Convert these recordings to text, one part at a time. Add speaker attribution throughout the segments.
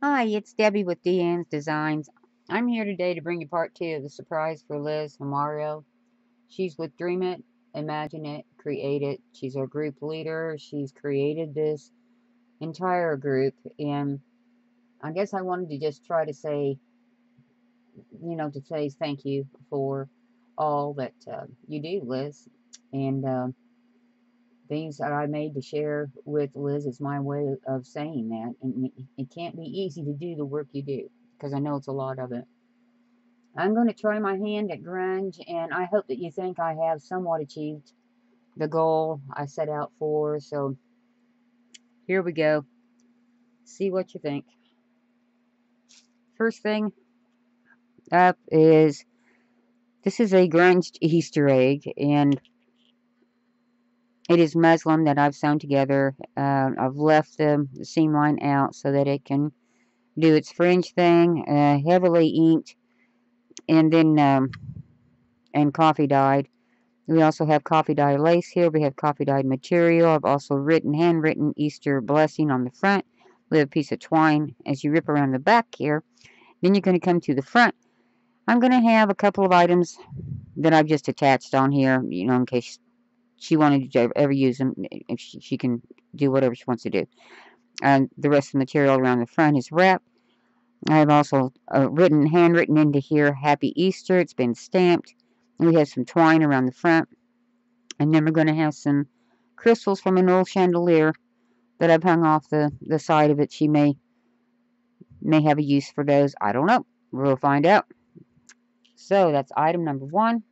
Speaker 1: Hi, it's Debbie with D.Ann's Designs. I'm here today to bring you part two of the surprise for Liz Mario. She's with Dream It, Imagine It, Create It. She's our group leader. She's created this entire group, and I guess I wanted to just try to say, to say thank you for all that you do, Liz, and things that I made to share with Liz is my way of saying that, and it can't be easy to do the work you do because I know it's a lot of it. I'm going to try my hand at grunge, and I hope that you think I have somewhat achieved the goal I set out for. So here we go. See what you think. First thing up is this is a grunge Easter egg, and it is muslin that I've sewn together. I've left the seam line out so that it can do its fringe thing, heavily inked, and then and coffee dyed. We also have coffee dye lace here. We have coffee dyed material. I've also handwritten Easter blessing on the front with a piece of twine. As you rip around the back here, then you're going to come to the front. I'm going to have a couple of items that I've just attached on here, in case she wanted to ever use them. If she can do whatever she wants to do. And the rest of the material around the front is wrapped. I have also handwritten into here, Happy Easter. It's been stamped. We have some twine around the front. And then we're going to have some crystals from an old chandelier that I've hung off the side of it. She may have a use for those. I don't know. We'll find out. So that's item number one.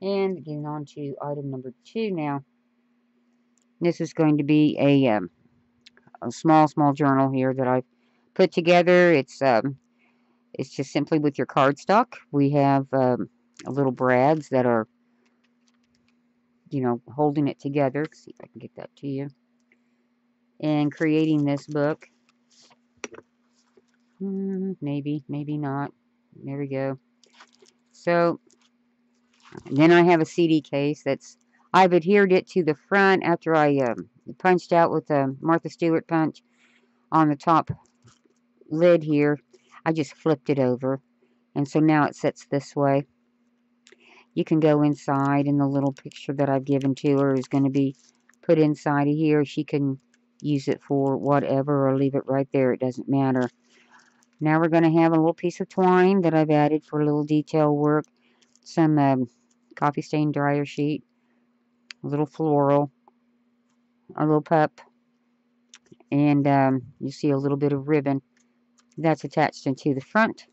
Speaker 1: And getting on to item number two now. This is going to be a small journal here that I've put together. It's just simply with your cardstock. We have little brads that are holding it together. Let's see if I can get that to you. And creating this book. Maybe not. There we go. So then I have a CD case I've adhered it to the front after I punched out with a Martha Stewart punch on the top lid here. I just flipped it over, and so now it sits this way. You can go inside, and the little picture that I've given to her is going to be put inside of here. She can use it for whatever or leave it right there. It doesn't matter. Now we're going to have a little piece of twine that I've added for a little detail work. Some coffee stain dryer sheet. A little floral. A little pup. And you see a little bit of ribbon. That's attached into the front.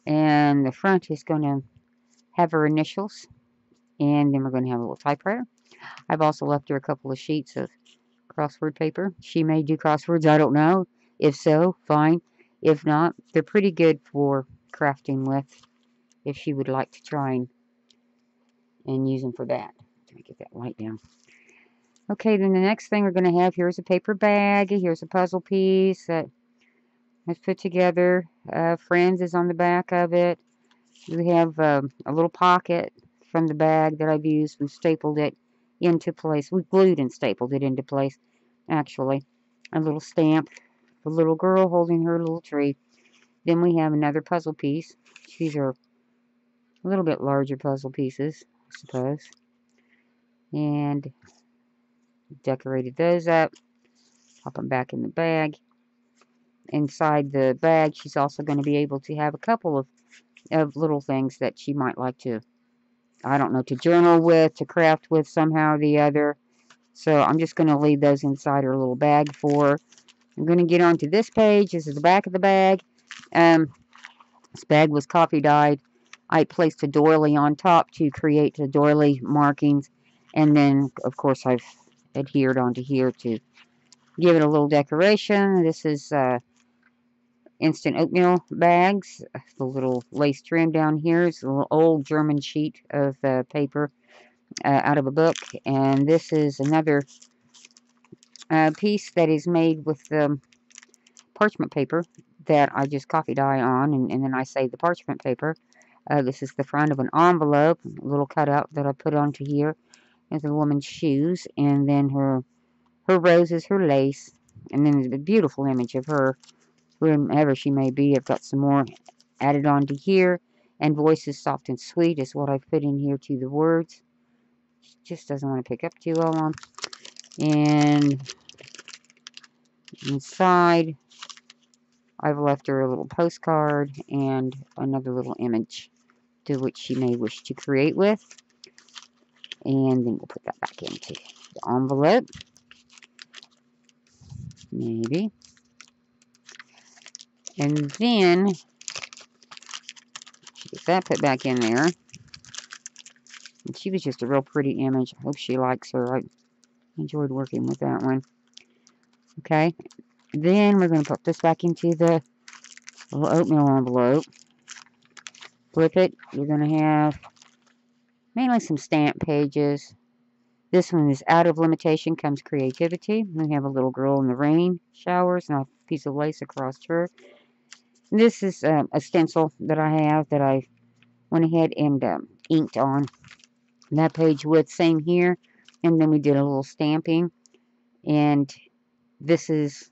Speaker 1: And the front is going to have her initials. And then we're going to have a little typewriter. I've also left her a couple of sheets of crossword paper. She may do crosswords. I don't know. If so, fine. If not, they're pretty good for crafting with. If she would like to try and use them for that. Let me get that light down. Okay, then the next thing we're going to have here is a paper bag. Here's a puzzle piece that I've put together. Friends is on the back of it. We have a little pocket from the bag that I've used. We've stapled it into place. We glued and stapled it into place, actually. A little stamp. A little girl holding her little tree. Then we have another puzzle piece. These are a little bit larger puzzle pieces, I suppose. And decorated those up. Pop them back in the bag. Inside the bag, she's also going to be able to have a couple of little things that she might like to, I don't know, to journal with, to craft with somehow or the other. So I'm just going to leave those inside her little bag for her. I'm going to get onto this page. This is the back of the bag. This bag was coffee dyed. I placed a doily on top to create the doily markings. And then, of course, I've adhered onto here to give it a little decoration. This is instant oatmeal bags. The little lace trim down here is a little old German sheet of paper out of a book. And this is another piece that is made with parchment paper that I just coffee dye on, and then I save the parchment paper. This is the front of an envelope, a little cutout that I put onto here. There's a woman's shoes, and then her roses, her lace. And then there's a beautiful image of her, whomever she may be. I've got some more added onto here. And voices soft and sweet is what I've put in here to the words. She just doesn't want to pick up too well on. And inside, I've left her a little postcard and another little image to which she may wish to create with. And then we'll put that back into the envelope. Maybe. And then she gets that put back in there. And she was just a real pretty image. I hope she likes her. I enjoyed working with that one. Okay. Then we're going to put this back into the little oatmeal envelope. Flip it. You're going to have mainly some stamp pages. This one is out of limitation comes creativity. We have a little girl in the rain showers and a piece of lace across her. This is a stencil that I have that I went ahead and inked on that page with. Same here. And then we did a little stamping. And this is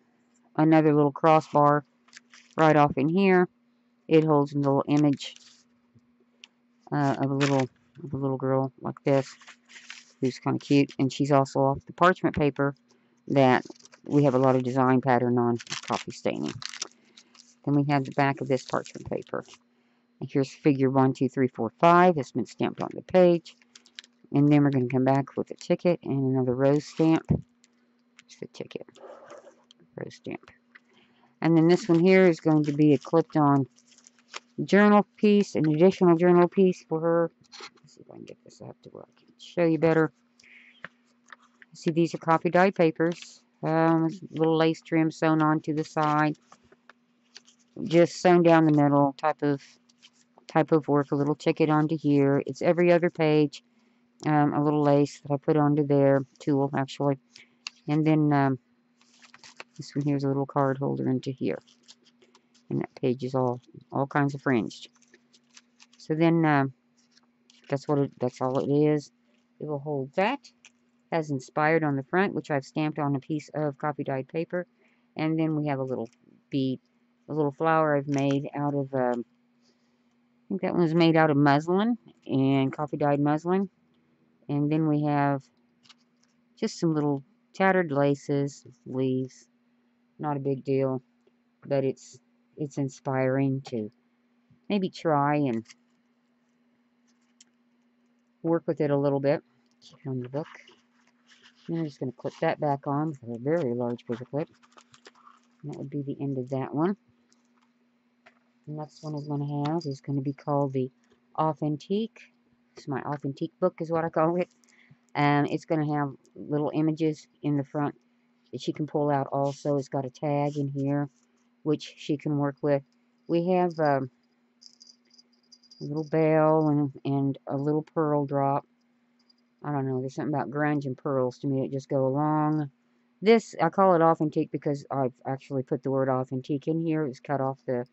Speaker 1: another little crossbar right off in here. It holds a little image of a little girl like this, who's kind of cute. And she's also off the parchment paper that we have a lot of design pattern on, coffee staining. Then we have the back of this parchment paper. And here's figure 1, 2, 3, 4, 5. It's been stamped on the page. And then we're going to come back with a ticket and another rose stamp. It's the ticket. Rose stamp. And then this one here is going to be a clipped on journal piece, an additional journal piece for her. Let's see if I can get this up to where I can show you better. See, these are copy dyed papers. Little lace trim sewn onto the side. Just sewn down the middle, type of work, a little ticket onto here. It's every other page. A little lace that I put onto there, tulle actually. And then this one here's a little card holder into here. And that page is all kinds of fringed. So then that's all it is. It will hold that. Has inspired on the front, which I've stamped on a piece of copy dyed paper. And then we have a little bead, a little flower I've made out of, I think that one was made out of muslin and copy dyed muslin. And then we have just some little tattered laces, leaves. Not a big deal, but it's inspiring to maybe try and work with it a little bit. Keep it on the book. And I'm just going to clip that back on with a very large paper clip. And that would be the end of that one. The next one I'm going to have is going to be called the Authentique. It's my Authentique book is what I call it. It's going to have little images in the front that she can pull out also. It's got a tag in here, which she can work with. We have a little bell and a little pearl drop. I don't know, there's something about grunge and pearls to me that just go along. This, I call it Authentique because I've actually put the word Authentique in here. It was cut off the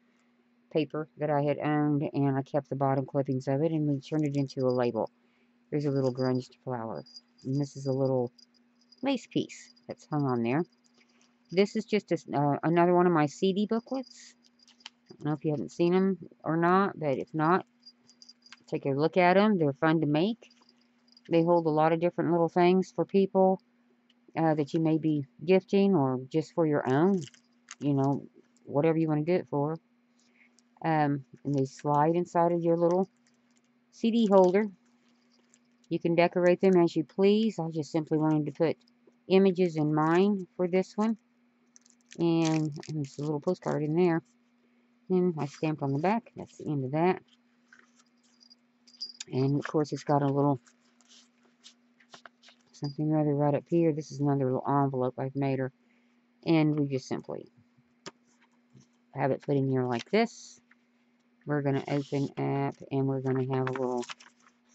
Speaker 1: paper that I had owned, and I kept the bottom clippings of it, and we turned it into a label. There's a little grunged flower. And this is a little lace piece that's hung on there. This is just another one of my CD booklets. I don't know if you haven't seen them or not, but if not, take a look at them. They're fun to make. They hold a lot of different little things for people that you may be gifting or just for your own, you know, whatever you want to do it for. And they slide inside of your little CD holder. You can decorate them as you please. I just simply wanted to put images in mine for this one. And there's a little postcard in there. Then I stamped on the back. That's the end of that. And of course it's got a little something rather right up here. This is another little envelope I've made her. And we just simply have it put in here like this. We're going to open up and we're going to have a little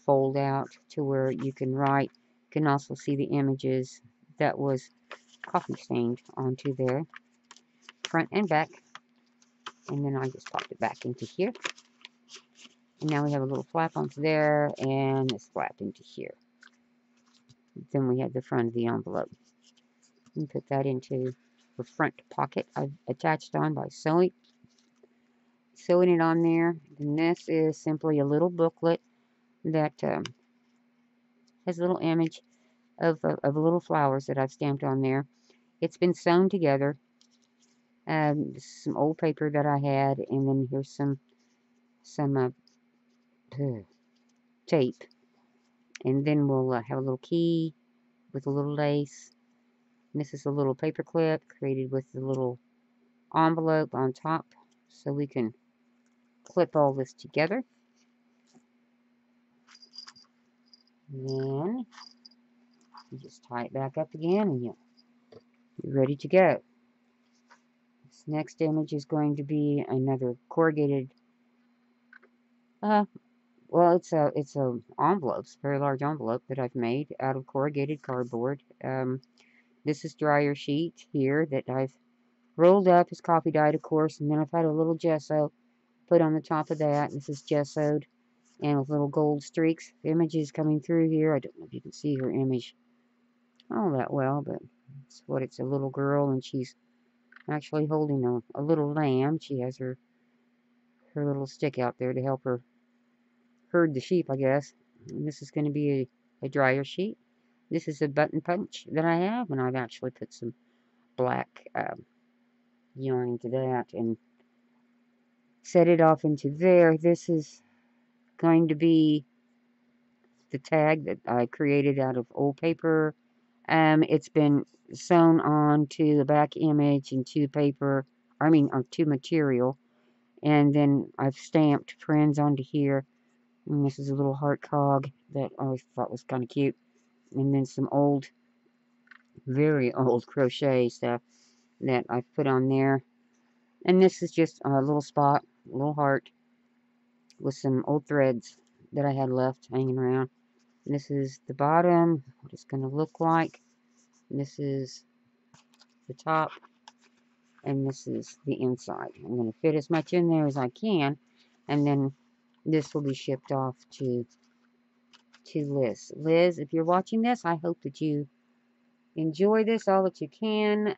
Speaker 1: fold out to where you can write. You can also see the images that was coffee stained onto there, front and back. And then I just popped it back into here. And now we have a little flap onto there and this flap into here. Then we have the front of the envelope. And put that into the front pocket I've attached on by sewing it on there. And this is simply a little booklet that has a little image of little flowers that I've stamped on there. It's been sewn together. Some old paper that I had, and then here's some tape. And then we'll have a little key with a little lace. And this is a little paper clip created with the little envelope on top, so we can clip all this together. And then you just tie it back up again, and you're ready to go. This next image is going to be another corrugated. Well, it's a envelope, it's a very large envelope that I've made out of corrugated cardboard. This is dryer sheet here that I've rolled up as coffee dyed, of course, and then I've had a little gesso put on the top of that. This is gessoed and with little gold streaks. The image is coming through here. I don't know if you can see her image all that well, but it's a little girl, and she's actually holding a little lamb. She has her little stick out there to help her herd the sheep, I guess. And this is going to be a dryer sheet. This is a button punch that I have, and I've actually put some black yarn into that and set it off into there. This is going to be the tag that I created out of old paper. It's been sewn on to the back image and to paper, or to material, and then I've stamped friends onto here. And this is a little heart cog that I always thought was kind of cute. And then some old, very old crochet stuff that I've put on there. And this is just a little spot, a little heart, with some old threads that I had left hanging around. And this is the bottom, what it's going to look like. And this is the top, and this is the inside. I'm going to fit as much in there as I can, and then this will be shipped off to Liz. Liz, if you're watching this, I hope that you enjoy this all that you can.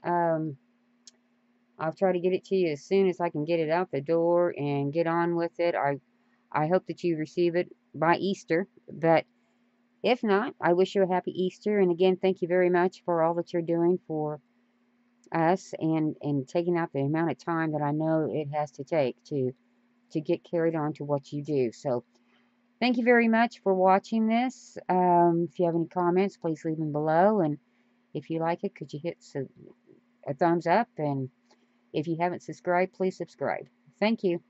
Speaker 1: I'll try to get it to you as soon as I can get it out the door and get on with it. I hope that you receive it by Easter, but if not, I wish you a happy Easter. And again, thank you very much for all that you're doing for us, and taking out the amount of time that I know it has to take to get carried on to what you do. So thank you very much for watching this. If you have any comments, please leave them below, and if you like it, could you hit a thumbs up, and if you haven't subscribed, please subscribe. Thank you.